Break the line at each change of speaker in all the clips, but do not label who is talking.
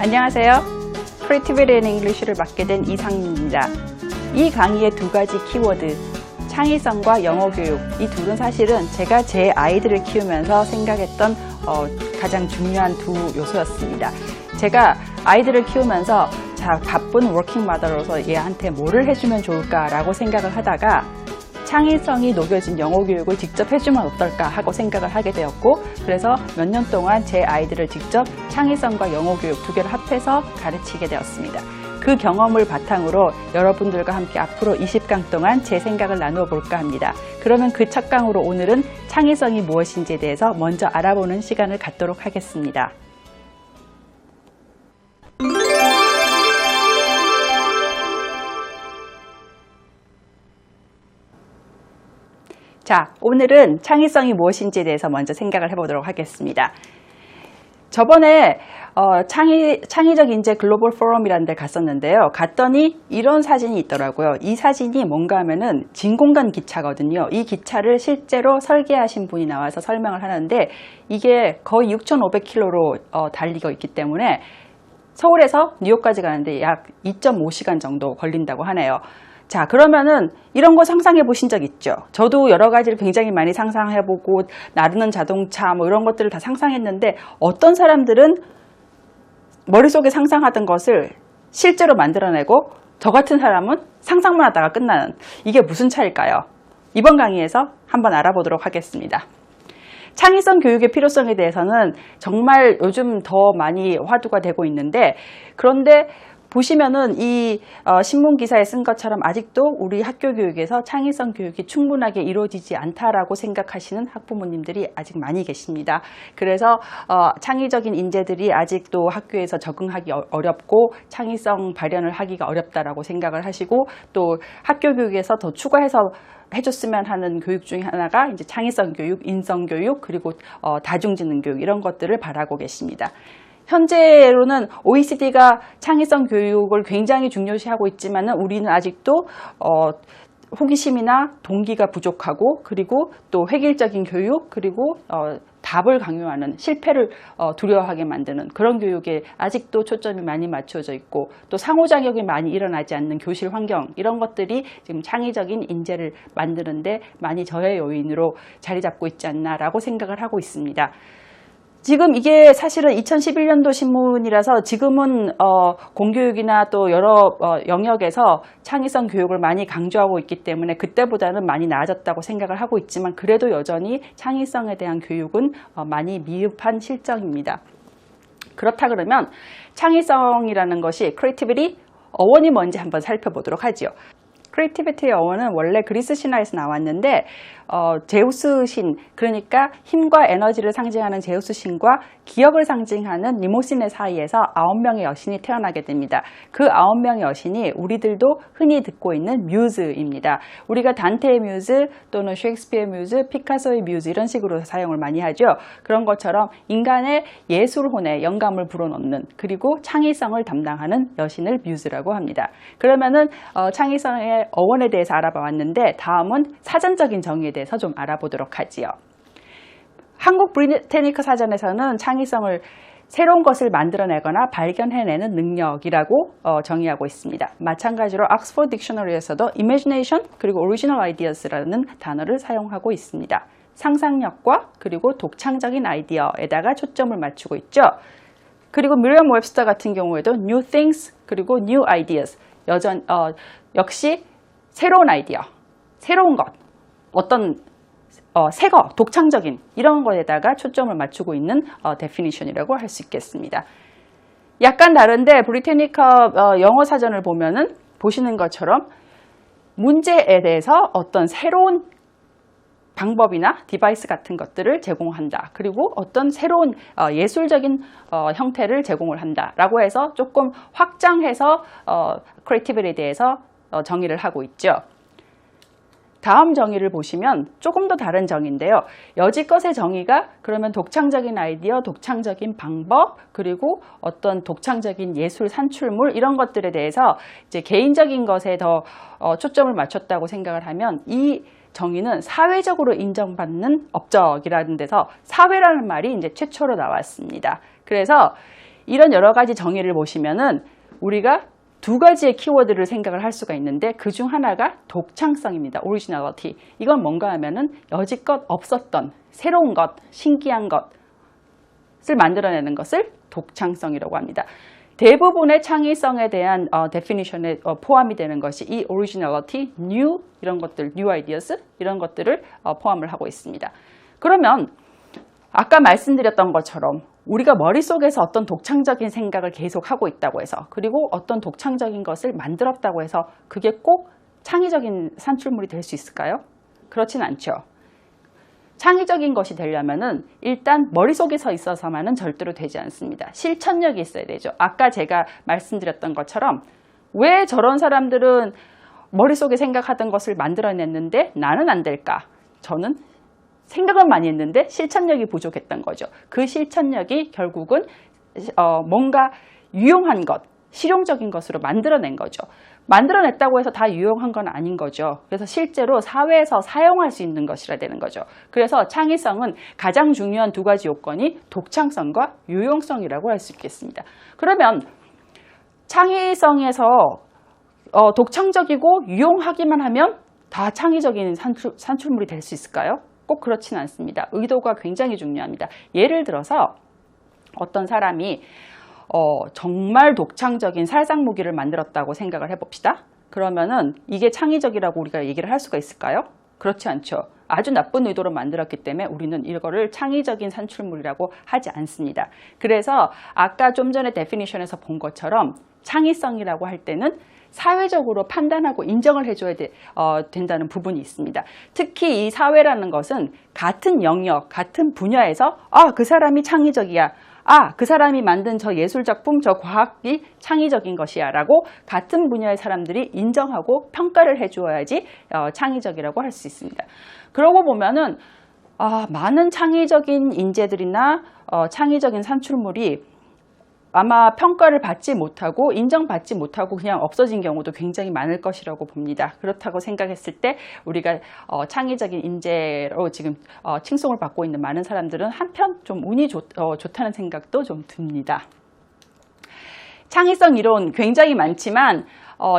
안녕하세요. Creativity in English를 맡게 된 이상민입니다. 이 강의의 두 가지 키워드, 창의성과 영어 교육, 이 둘은 사실은 제가 제 아이들을 키우면서 생각했던 가장 중요한 두 요소였습니다. 제가 아이들을 키우면서 바쁜 워킹 마더로서 얘한테 뭐를 해주면 좋을까라고 생각을 하다가 창의성이 녹여진 영어 교육을 직접 해주면 어떨까 하고 생각을 하게 되었고, 그래서 몇 년 동안 제 아이들을 직접 창의성과 영어 교육 두 개를 합해서 가르치게 되었습니다. 그 경험을 바탕으로 여러분들과 함께 앞으로 20강 동안 제 생각을 나누어 볼까 합니다. 그러면 그 첫 강으로 오늘은 창의성이 무엇인지에 대해서 먼저 알아보는 시간을 갖도록 하겠습니다. 자, 오늘은 창의성이 무엇인지에 대해서 먼저 생각을 해보도록 하겠습니다. 저번에 창의적 인재 글로벌 포럼이라는 데 갔었는데요. 갔더니 이런 사진이 있더라고요. 이 사진이 뭔가 하면은 진공관 기차거든요. 이 기차를 실제로 설계하신 분이 나와서 설명을 하는데 이게 거의 6,500km로 달리고 있기 때문에 서울에서 뉴욕까지 가는데 약 2.5시간 정도 걸린다고 하네요. 자, 그러면은 이런 거 상상해 보신 적 있죠? 저도 여러 가지를 굉장히 많이 상상해보고 나르는 자동차 뭐 이런 것들을 다 상상했는데 어떤 사람들은 머릿속에 상상하던 것을 실제로 만들어내고 저 같은 사람은 상상만 하다가 끝나는, 이게 무슨 차이일까요? 이번 강의에서 한번 알아보도록 하겠습니다. 창의성 교육의 필요성에 대해서는 정말 요즘 더 많이 화두가 되고 있는데, 그런데 보시면은 이 신문 기사에 쓴 것처럼 아직도 우리 학교 교육에서 창의성 교육이 충분하게 이루어지지 않다라고 생각하시는 학부모님들이 아직 많이 계십니다. 그래서 창의적인 인재들이 아직도 학교에서 적응하기 어렵고 창의성 발현을 하기가 어렵다라고 생각을 하시고, 또 학교 교육에서 더 추가해서 해줬으면 하는 교육 중에 하나가 이제 창의성 교육, 인성 교육, 그리고 다중지능 교육, 이런 것들을 바라고 계십니다. 현재로는 OECD가 창의성 교육을 굉장히 중요시하고 있지만은 우리는 아직도 호기심이나 동기가 부족하고, 그리고 또 획일적인 교육, 그리고 답을 강요하는, 실패를 두려워하게 만드는 그런 교육에 아직도 초점이 많이 맞춰져 있고, 또 상호작용이 많이 일어나지 않는 교실 환경, 이런 것들이 지금 창의적인 인재를 만드는데 많이 저해 요인으로 자리 잡고 있지 않나라고 생각을 하고 있습니다. 지금 이게 사실은 2011년도 신문이라서 지금은 공교육이나 또 여러 영역에서 창의성 교육을 많이 강조하고 있기 때문에 그때보다는 많이 나아졌다고 생각을 하고 있지만, 그래도 여전히 창의성에 대한 교육은 많이 미흡한 실정입니다. 그렇다 그러면 창의성이라는 것이 크리에이티비티 어원이 뭔지 한번 살펴보도록 하죠. 크리에이티비티의 어원은 원래 그리스 신화에서 나왔는데 제우스 신, 그러니까 힘과 에너지를 상징하는 제우스 신과 기억을 상징하는 니모시네 사이에서 9명의 여신이 태어나게 됩니다. 그 9명의 여신이 우리들도 흔히 듣고 있는 뮤즈입니다. 우리가 단테의 뮤즈 또는 셰익스피어의 뮤즈, 피카소의 뮤즈 이런 식으로 사용을 많이 하죠. 그런 것처럼 인간의 예술혼에 영감을 불어넣는, 그리고 창의성을 담당하는 여신을 뮤즈라고 합니다. 그러면은 창의성의 어원에 대해서 알아봤는데 다음은 사전적인 정의에 대해서 좀 알아보도록 하지요. 한국 브리테니커 사전에서는 창의성을 새로운 것을 만들어내거나 발견해내는 능력이라고 정의하고 있습니다. 마찬가지로 옥스퍼드 딕셔너리에서도 imagination 그리고 original ideas라는 단어를 사용하고 있습니다. 상상력과 그리고 독창적인 아이디어에다가 초점을 맞추고 있죠. 그리고 미리엄 웹스터 같은 경우에도 new things 그리고 new ideas, 역시 새로운 아이디어, 새로운 것, 어떤 새거, 독창적인 이런 것에다가 초점을 맞추고 있는 데피니션이라고 할 수 있겠습니다. 약간 다른데 브리테니커 영어 사전을 보면은 보시는 것처럼 문제에 대해서 어떤 새로운 방법이나 디바이스 같은 것들을 제공한다. 그리고 어떤 새로운 예술적인 형태를 제공을 한다라고 해서 조금 확장해서 크리에이티비티에 대해서 정의를 하고 있죠. 다음 정의를 보시면 조금 더 다른 정의인데요. 여지껏의 정의가 그러면 독창적인 아이디어, 독창적인 방법, 그리고 어떤 독창적인 예술 산출물 이런 것들에 대해서 이제 개인적인 것에 더 초점을 맞췄다고 생각을 하면, 이 정의는 사회적으로 인정받는 업적이라는 데서 사회라는 말이 이제 최초로 나왔습니다. 그래서 이런 여러 가지 정의를 보시면은 우리가 두 가지의 키워드를 생각을 할 수가 있는데 그 중 하나가 독창성입니다. originality. 이건 뭔가 하면은 여지껏 없었던 새로운 것, 신기한 것을 만들어내는 것을 독창성이라고 합니다. 대부분의 창의성에 대한 definition에 포함이 되는 것이 이 originality, new 이런 것들, new ideas 이런 것들을 포함을 하고 있습니다. 그러면 아까 말씀드렸던 것처럼 우리가 머릿속에서 어떤 독창적인 생각을 계속 하고 있다고 해서 그리고 어떤 독창적인 것을 만들었다고 해서 그게 꼭 창의적인 산출물이 될 수 있을까요? 그렇진 않죠. 창의적인 것이 되려면은 일단 머릿속에서 있어서만은 절대로 되지 않습니다. 실천력이 있어야 되죠. 아까 제가 말씀드렸던 것처럼 왜 저런 사람들은 머릿속에 생각하던 것을 만들어냈는데 나는 안 될까? 저는 생각은 많이 했는데 실천력이 부족했던 거죠. 그 실천력이 결국은 뭔가 유용한 것, 실용적인 것으로 만들어낸 거죠. 만들어냈다고 해서 다 유용한 건 아닌 거죠. 그래서 실제로 사회에서 사용할 수 있는 것이라 되는 거죠. 그래서 창의성은 가장 중요한 두 가지 요건이 독창성과 유용성이라고 할 수 있겠습니다. 그러면 창의성에서 독창적이고 유용하기만 하면 다 창의적인 산출물이 될 수 있을까요? 꼭 그렇지는 않습니다. 의도가 굉장히 중요합니다. 예를 들어서 어떤 사람이 정말 독창적인 살상무기를 만들었다고 생각을 해봅시다. 그러면은 이게 창의적이라고 우리가 얘기를 할 수가 있을까요? 그렇지 않죠. 아주 나쁜 의도로 만들었기 때문에 우리는 이거를 창의적인 산출물이라고 하지 않습니다. 그래서 아까 좀 전에 데피니션에서 본 것처럼 창의성이라고 할 때는 사회적으로 판단하고 인정을 해줘야 된다는 부분이 있습니다. 특히 이 사회라는 것은 같은 영역, 같은 분야에서 그 사람이 창의적이야. 그 사람이 만든 저 예술작품, 저 과학이 창의적인 것이야 라고 같은 분야의 사람들이 인정하고 평가를 해주어야지 창의적이라고 할 수 있습니다. 그러고 보면은 많은 창의적인 인재들이나 창의적인 산출물이 아마 평가를 받지 못하고 인정받지 못하고 그냥 없어진 경우도 굉장히 많을 것이라고 봅니다. 그렇다고 생각했을 때 우리가 창의적인 인재로 지금 칭송을 받고 있는 많은 사람들은 한편 좀 운이 좋다는 생각도 좀 듭니다. 창의성 이론 굉장히 많지만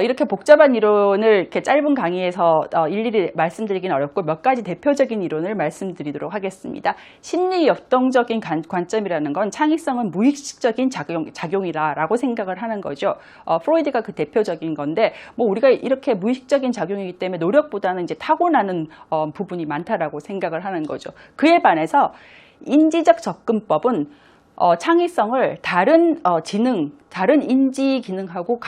이렇게 복잡한 이론을 이렇게 짧은 강의에서 일일이 말씀드리긴 어렵고 몇 가지 대표적인 이론을 말씀드리도록 하겠습니다. 심리 역동적인 관점이라는 건 창의성은 무의식적인 작용이라고 생각을 하는 거죠. 프로이드가 그 대표적인 건데 뭐 우리가 이렇게 무의식적인 작용이기 때문에 노력보다는 이제 타고나는 부분이 많다라고 생각을 하는 거죠. 그에 반해서 인지적 접근법은 창의성을 다른 지능, 다른 인지 기능하고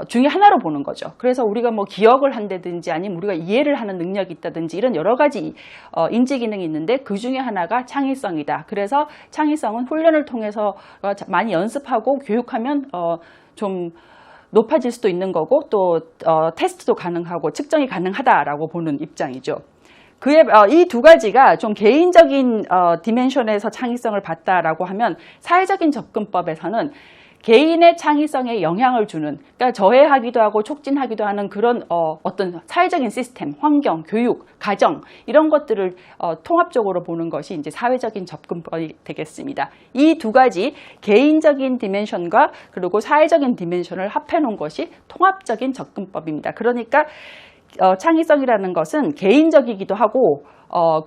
중에 하나로 보는 거죠. 그래서 우리가 뭐 기억을 한다든지 아니면 우리가 이해를 하는 능력이 있다든지 이런 여러 가지 인지 기능이 있는데 그 중에 하나가 창의성이다. 그래서 창의성은 훈련을 통해서 많이 연습하고 교육하면 좀 높아질 수도 있는 거고 또 테스트도 가능하고 측정이 가능하다라고 보는 입장이죠. 이 두 가지가 좀 개인적인 디멘션에서 창의성을 봤다라고 하면 사회적인 접근법에서는 개인의 창의성에 영향을 주는, 그러니까 저해하기도 하고 촉진하기도 하는 그런 어떤 사회적인 시스템, 환경, 교육, 가정 이런 것들을 통합적으로 보는 것이 이제 사회적인 접근법이 되겠습니다. 이 두 가지 개인적인 디멘션과 그리고 사회적인 디멘션을 합해 놓은 것이 통합적인 접근법입니다. 그러니까 창의성이라는 것은 개인적이기도 하고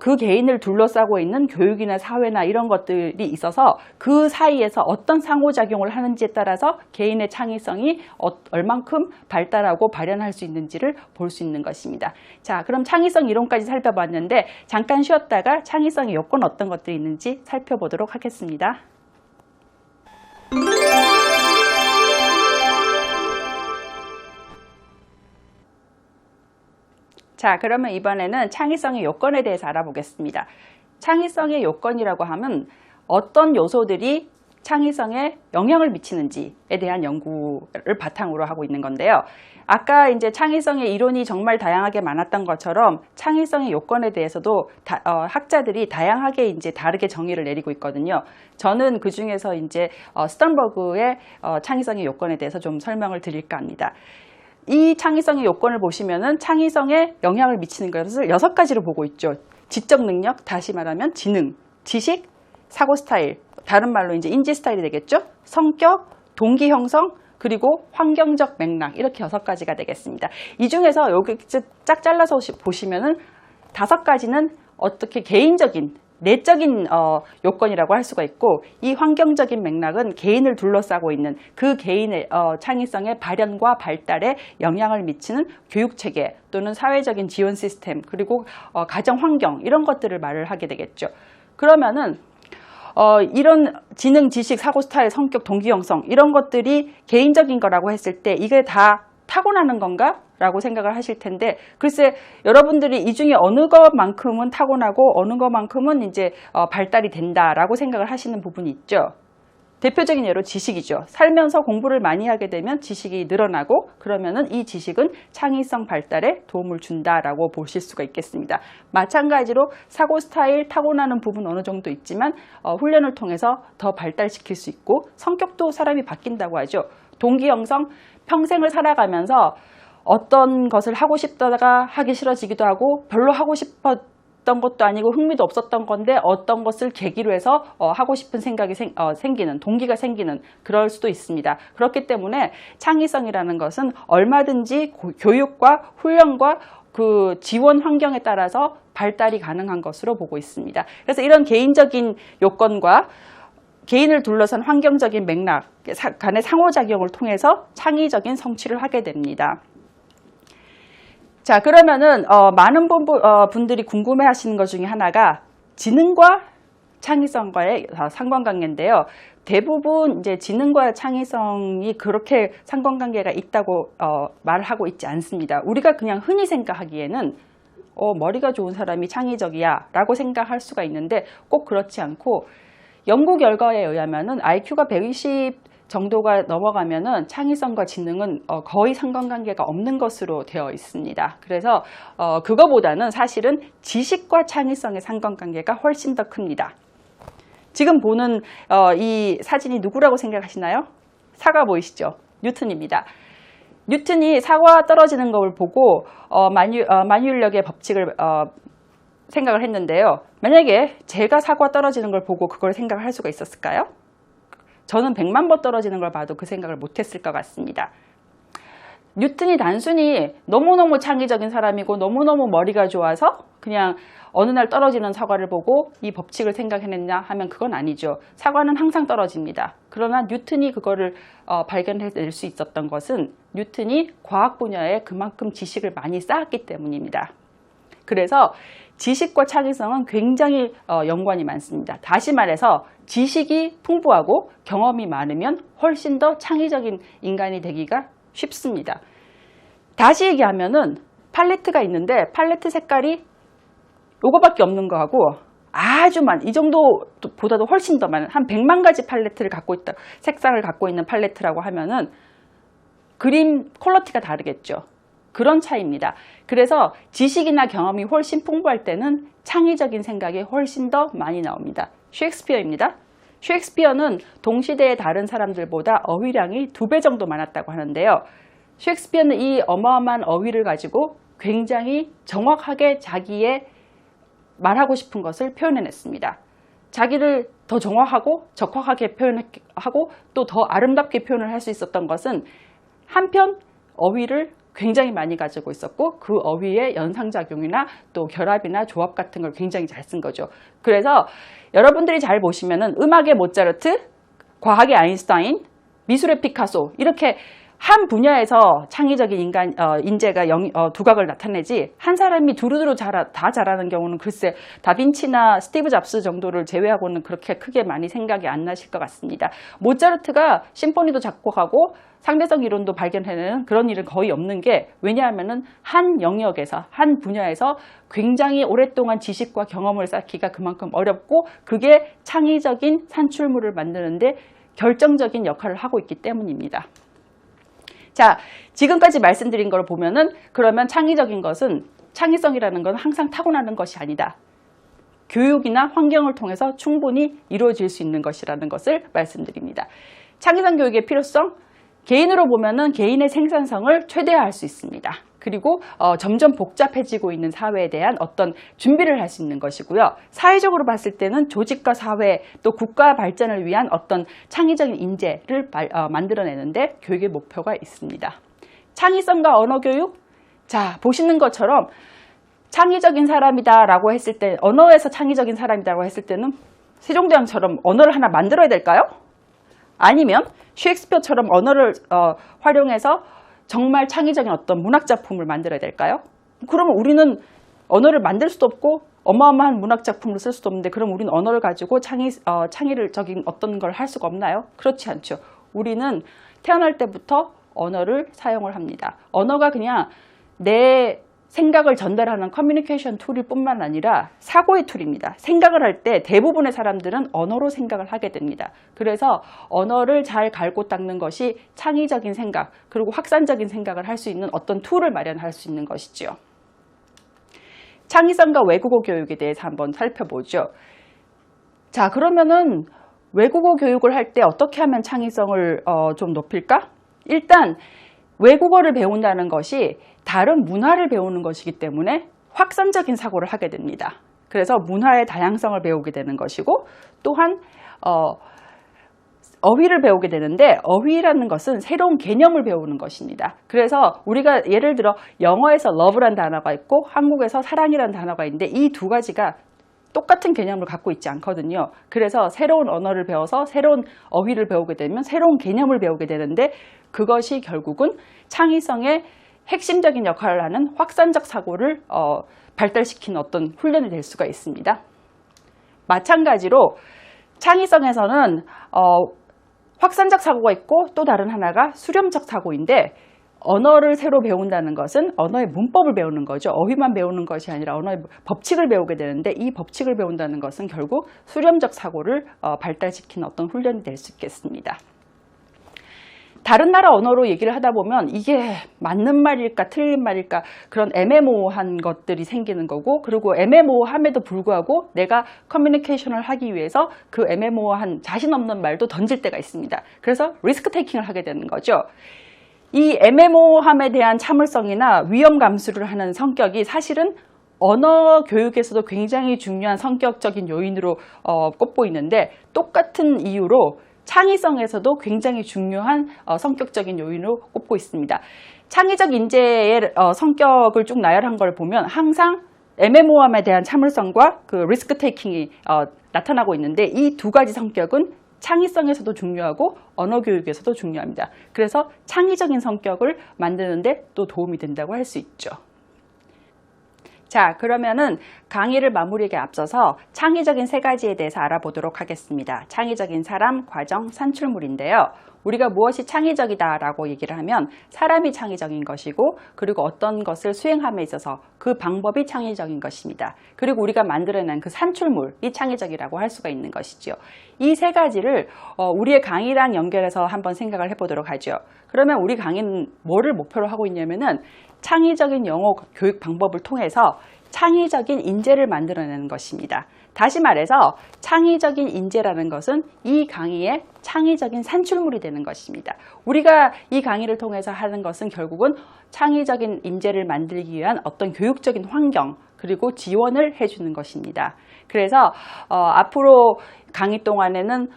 그 개인을 둘러싸고 있는 교육이나 사회나 이런 것들이 있어서 그 사이에서 어떤 상호작용을 하는지에 따라서 개인의 창의성이 얼만큼 발달하고 발현할 수 있는지를 볼 수 있는 것입니다. 자, 그럼 창의성 이론까지 살펴봤는데 잠깐 쉬었다가 창의성의 요건 어떤 것들이 있는지 살펴보도록 하겠습니다. 자, 그러면 이번에는 창의성의 요건에 대해서 알아보겠습니다. 창의성의 요건이라고 하면 어떤 요소들이 창의성에 영향을 미치는지에 대한 연구를 바탕으로 하고 있는 건데요. 아까 이제 창의성의 이론이 정말 다양하게 많았던 것처럼 창의성의 요건에 대해서도 학자들이 다양하게 이제 다르게 정의를 내리고 있거든요. 저는 그 중에서 이제 스턴버그의 창의성의 요건에 대해서 좀 설명을 드릴까 합니다. 이 창의성의 요건을 보시면은 창의성에 영향을 미치는 것을 6가지로 보고 있죠. 지적 능력, 다시 말하면 지능, 지식, 사고 스타일, 다른 말로 이제 인지 스타일이 되겠죠. 성격, 동기 형성, 그리고 환경적 맥락, 이렇게 6가지가 되겠습니다. 이 중에서 여기 쫙 잘라서 보시면은 5가지는 어떻게 개인적인 내적인 요건이라고 할 수가 있고, 이 환경적인 맥락은 개인을 둘러싸고 있는 그 개인의 창의성의 발현과 발달에 영향을 미치는 교육체계 또는 사회적인 지원 시스템, 그리고 가정 환경, 이런 것들을 말을 하게 되겠죠. 그러면은 이런 지능, 지식, 사고 스타일, 성격, 동기 형성, 이런 것들이 개인적인 거라고 했을 때 이게 다 타고나는 건가? 라고 생각을 하실 텐데, 글쎄 여러분들이 이 중에 어느 것만큼은 타고나고 어느 것만큼은 이제 발달이 된다라고 생각을 하시는 부분이 있죠. 대표적인 예로 지식이죠. 살면서 공부를 많이 하게 되면 지식이 늘어나고, 그러면은 이 지식은 창의성 발달에 도움을 준다라고 보실 수가 있겠습니다. 마찬가지로 사고 스타일 타고나는 부분 어느 정도 있지만 훈련을 통해서 더 발달시킬 수 있고, 성격도 사람이 바뀐다고 하죠. 동기 형성, 평생을 살아가면서 어떤 것을 하고 싶다가 하기 싫어지기도 하고, 별로 하고 싶었던 것도 아니고 흥미도 없었던 건데 어떤 것을 계기로 해서 하고 싶은 생각이 생기는, 동기가 생기는, 그럴 수도 있습니다. 그렇기 때문에 창의성이라는 것은 얼마든지 교육과 훈련과 그 지원 환경에 따라서 발달이 가능한 것으로 보고 있습니다. 그래서 이런 개인적인 요건과 개인을 둘러싼 환경적인 맥락 간의 상호작용을 통해서 창의적인 성취를 하게 됩니다. 자, 그러면은 많은 분들이 궁금해 하시는 것 중에 하나가 지능과 창의성과의 상관관계인데요. 대부분 이제 지능과 창의성이 그렇게 상관관계가 있다고 말하고 있지 않습니다. 우리가 그냥 흔히 생각하기에는 머리가 좋은 사람이 창의적이야 라고 생각할 수가 있는데, 꼭 그렇지 않고, 연구 결과에 의하면은 IQ가 120 정도가 넘어가면은 창의성과 지능은 거의 상관관계가 없는 것으로 되어 있습니다. 그래서 그거보다는 사실은 지식과 창의성의 상관관계가 훨씬 더 큽니다. 지금 보는 이 사진이 누구라고 생각하시나요? 사과 보이시죠? 뉴턴입니다. 뉴턴이 사과 떨어지는 걸 보고 만유인력의 법칙을 생각을 했는데요. 만약에 제가 사과 떨어지는 걸 보고 그걸 생각을 할 수가 있었을까요? 저는 100만 번 떨어지는 걸 봐도 그 생각을 못했을 것 같습니다. 뉴턴이 단순히 너무너무 창의적인 사람이고 너무너무 머리가 좋아서 그냥 어느 날 떨어지는 사과를 보고 이 법칙을 생각해냈냐 하면 그건 아니죠. 사과는 항상 떨어집니다. 그러나 뉴턴이 그거를 발견해낼 수 있었던 것은 뉴턴이 과학 분야에 그만큼 지식을 많이 쌓았기 때문입니다. 그래서 지식과 창의성은 굉장히 연관이 많습니다. 다시 말해서 지식이 풍부하고 경험이 많으면 훨씬 더 창의적인 인간이 되기가 쉽습니다. 다시 얘기하면은 팔레트가 있는데 팔레트 색깔이 요거밖에 없는 거하고 아주 이 정도보다도 훨씬 더 많은 한 100만 가지 팔레트를 갖고 있다, 색상을 갖고 있는 팔레트라고 하면은 그림 퀄리티가 다르겠죠. 그런 차이입니다. 그래서 지식이나 경험이 훨씬 풍부할 때는 창의적인 생각이 훨씬 더 많이 나옵니다. 셰익스피어입니다. 셰익스피어는 동시대의 다른 사람들보다 어휘량이 2배 정도 많았다고 하는데요. 셰익스피어는 이 어마어마한 어휘를 가지고 굉장히 정확하게 자기의 말하고 싶은 것을 표현해냈습니다. 자기를 더 정확하고 적확하게 표현하고 또 더 아름답게 표현을 할 수 있었던 것은 한편 어휘를 굉장히 많이 가지고 있었고 그 어휘의 연상작용이나 또 결합이나 조합 같은 걸 굉장히 잘 쓴 거죠. 그래서 여러분들이 잘 보시면은 음악의 모차르트, 과학의 아인슈타인, 미술의 피카소, 이렇게 한 분야에서 창의적인 인재가 두각을 나타내지 한 사람이 두루두루 다 잘하는 경우는 글쎄 다빈치나 스티브 잡스 정도를 제외하고는 그렇게 크게 많이 생각이 안 나실 것 같습니다. 모차르트가 심포니도 작곡하고 상대성 이론도 발견해내는 그런 일은 거의 없는 게, 왜냐하면은 한 영역에서 한 분야에서 굉장히 오랫동안 지식과 경험을 쌓기가 그만큼 어렵고 그게 창의적인 산출물을 만드는데 결정적인 역할을 하고 있기 때문입니다. 자, 지금까지 말씀드린 걸 보면은 그러면 창의적인 것은, 창의성이라는 건 항상 타고나는 것이 아니다. 교육이나 환경을 통해서 충분히 이루어질 수 있는 것이라는 것을 말씀드립니다. 창의성 교육의 필요성, 개인으로 보면은 개인의 생산성을 최대화할 수 있습니다. 그리고 점점 복잡해지고 있는 사회에 대한 어떤 준비를 할 수 있는 것이고요. 사회적으로 봤을 때는 조직과 사회 또 국가 발전을 위한 어떤 창의적인 인재를 만들어내는데 교육의 목표가 있습니다. 창의성과 언어교육? 자, 보시는 것처럼 창의적인 사람이다라고 했을 때, 언어에서 창의적인 사람이라고 했을 때는 세종대왕처럼 언어를 하나 만들어야 될까요? 아니면 셰익스피어처럼 언어를 활용해서 정말 창의적인 어떤 문학작품을 만들어야 될까요? 그러면 우리는 언어를 만들 수도 없고 어마어마한 문학작품을 쓸 수도 없는데 그럼 우리는 언어를 가지고 창의적인 어떤 걸 할 수가 없나요? 그렇지 않죠. 우리는 태어날 때부터 언어를 사용을 합니다. 언어가 그냥 내 생각을 전달하는 커뮤니케이션 툴일 뿐만 아니라 사고의 툴입니다. 생각을 할 때 대부분의 사람들은 언어로 생각을 하게 됩니다. 그래서 언어를 잘 갈고 닦는 것이 창의적인 생각, 그리고 확산적인 생각을 할 수 있는 어떤 툴을 마련할 수 있는 것이죠. 창의성과 외국어 교육에 대해서 한번 살펴보죠. 자, 그러면은 외국어 교육을 할 때 어떻게 하면 창의성을 좀 높일까? 일단 외국어를 배운다는 것이 다른 문화를 배우는 것이기 때문에 확산적인 사고를 하게 됩니다. 그래서 문화의 다양성을 배우게 되는 것이고 또한 어휘를 배우게 되는데 어휘라는 것은 새로운 개념을 배우는 것입니다. 그래서 우리가 예를 들어 영어에서 love라는 단어가 있고 한국에서 사랑이라는 단어가 있는데 이 두 가지가 똑같은 개념을 갖고 있지 않거든요. 그래서 새로운 언어를 배워서 새로운 어휘를 배우게 되면 새로운 개념을 배우게 되는데 그것이 결국은 창의성의 핵심적인 역할을 하는 확산적 사고를 발달시키는 어떤 훈련이 될 수가 있습니다. 마찬가지로 창의성에서는 확산적 사고가 있고 또 다른 하나가 수렴적 사고인데 언어를 새로 배운다는 것은 언어의 문법을 배우는 거죠. 어휘만 배우는 것이 아니라 언어의 법칙을 배우게 되는데 이 법칙을 배운다는 것은 결국 수렴적 사고를 발달시키는 어떤 훈련이 될 수 있겠습니다. 다른 나라 언어로 얘기를 하다 보면 이게 맞는 말일까 틀린 말일까 그런 애매모호한 것들이 생기는 거고 그리고 애매모호함에도 불구하고 내가 커뮤니케이션을 하기 위해서 그 애매모호한 자신 없는 말도 던질 때가 있습니다. 그래서 리스크 테이킹을 하게 되는 거죠. 이 애매모호함에 대한 참을성이나 위험 감수를 하는 성격이 사실은 언어 교육에서도 굉장히 중요한 성격적인 요인으로 꼽보이는데 똑같은 이유로 창의성에서도 굉장히 중요한 성격적인 요인으로 꼽고 있습니다. 창의적 인재의 성격을 쭉 나열한 걸 보면 항상 애매모호함에 대한 참을성과 그 리스크 테이킹이 나타나고 있는데 이 두 가지 성격은 창의성에서도 중요하고 언어 교육에서도 중요합니다. 그래서 창의적인 성격을 만드는데 또 도움이 된다고 할 수 있죠. 자, 그러면은 강의를 마무리하기에 앞서서 창의적인 세 가지에 대해서 알아보도록 하겠습니다. 창의적인 사람, 과정, 산출물인데요. 우리가 무엇이 창의적이다라고 얘기를 하면 사람이 창의적인 것이고 그리고 어떤 것을 수행함에 있어서 그 방법이 창의적인 것입니다. 그리고 우리가 만들어낸 그 산출물이 창의적이라고 할 수가 있는 것이죠. 이 세 가지를 우리의 강의랑 연결해서 한번 생각을 해보도록 하죠. 그러면 우리 강의는 뭐를 목표로 하고 있냐면은 창의적인 영어 교육 방법을 통해서 창의적인 인재를 만들어내는 것입니다. 다시 말해서 창의적인 인재라는 것은 이 강의의 창의적인 산출물이 되는 것입니다. 우리가 이 강의를 통해서 하는 것은 결국은 창의적인 인재를 만들기 위한 어떤 교육적인 환경 그리고 지원을 해주는 것입니다. 그래서 앞으로 강의 동안에는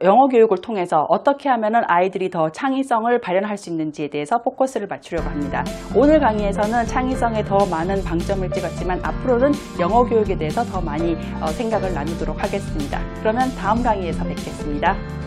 영어 교육을 통해서 어떻게 하면 아이들이 더 창의성을 발현할 수 있는지에 대해서 포커스를 맞추려고 합니다. 오늘 강의에서는 창의성에 더 많은 방점을 찍었지만 앞으로는 영어 교육에 대해서 더 많이 생각을 나누도록 하겠습니다. 그러면 다음 강의에서 뵙겠습니다.